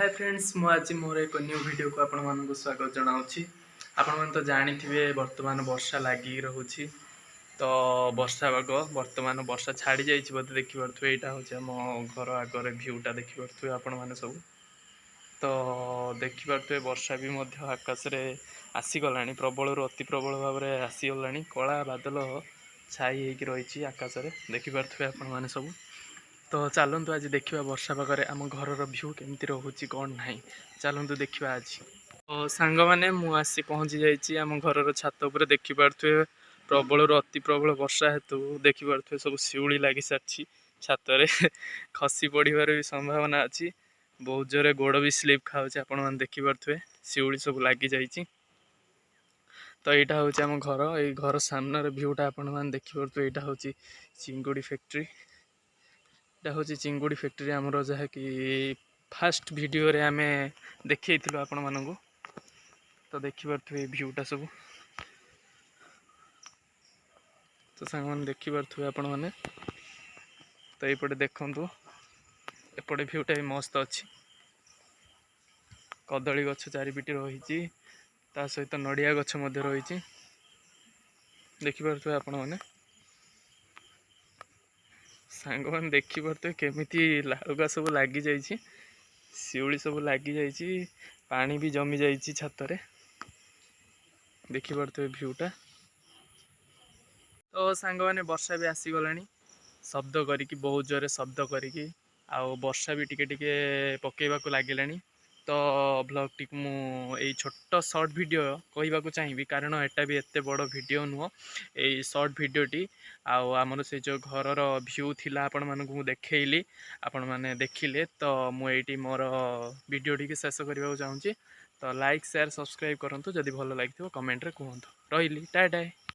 Hi friends मु आज मोर एक न्यू वीडियो को आपण मानक स्वागत जनाऊँगी। आपण मन तो जानिथिबे वर्तमान वर्षा लागी रहुछि। तो वर्षा पाग वर्तमान वर्षा छाड़ी जाइछि बोधे देखि परथुवे। एटा होछि हम घर आगरे व्यूटा देखि परथुवे आपण माने सब। तो देखि परथुवे वर्षा भी मध्य आकाश रे आसी गलानी, प्रबल रु अति प्रबल भाव रे आसी गलानी। कला बादल छाई हेकि रहिछि आकाश रे, देखि परथुवे आपण माने सब। तो चलतु आज देखा वर्षा पागे आम घर भ्यू केमती रोचे कौन ना, चलतु देखा आज। तो सांग मैंने मुझे पहुँची जाइए आम घर छात उपर। देखिपे प्रबल अति प्रबल वर्षा हेतु देखिपे सब शिउली लगी सारी छात खसी पड़ार भी संभावना अच्छी। बहुत जोरे गोड़ भी स्लीप खाऊे, आपण देखिपे शिउली सब लगी जाइए। तो यहाँ हूँ आम घर, ये घर सामने भ्यूटा आपण देखिपे। यहाँ हूँ चिंगुड़ी फैक्ट्री। यहाँ हूँ चिंगुड़ी फैक्ट्री आमर जहाँकि फास्ट वीडियो रे आमे देखिलु आपण मानू। तो देखिपे भ्यूटा सब। तो सांग मैंने देखिपे आपण मैंने। तो ये देखु एपटे भ्यूटा भी मस्त अच्छी। कदली गछ चारिपिटी रही, सहित नड़िया गछ रही। देखिपे आपण मैंने सांग मैंने देखिपे केमिति लाउगा सब लगी जाइए, शिउली सब लगी जाइए, पानी भी जमी जाइए छात रे। देखिपे भ्यूटा। तो सांग मैंने वर्षा भी आसीगला, शब्द करिकी बहुत जोरे शब्द करिकी आउ वर्षा भी टिके टिके पकेबाकू लागिलानी। तो ब्लॉग टी यही छोट सर्ट वीडियो कहवाक चाहिए, कारण एटा भी एत बड़ वीडियो नुह। यही सर्ट वीडियोटी आमर से जो घर भ्यू थिला आपण मानक मु देखैली, आपण माने देखिले। तो मुझे मोर वीडियोटी के शेष करने चाहूँगी। तो लाइक शेयर सब्सक्राइब करूँ, जदि भल लगी कमेंट रे कहतु। रही टाटा।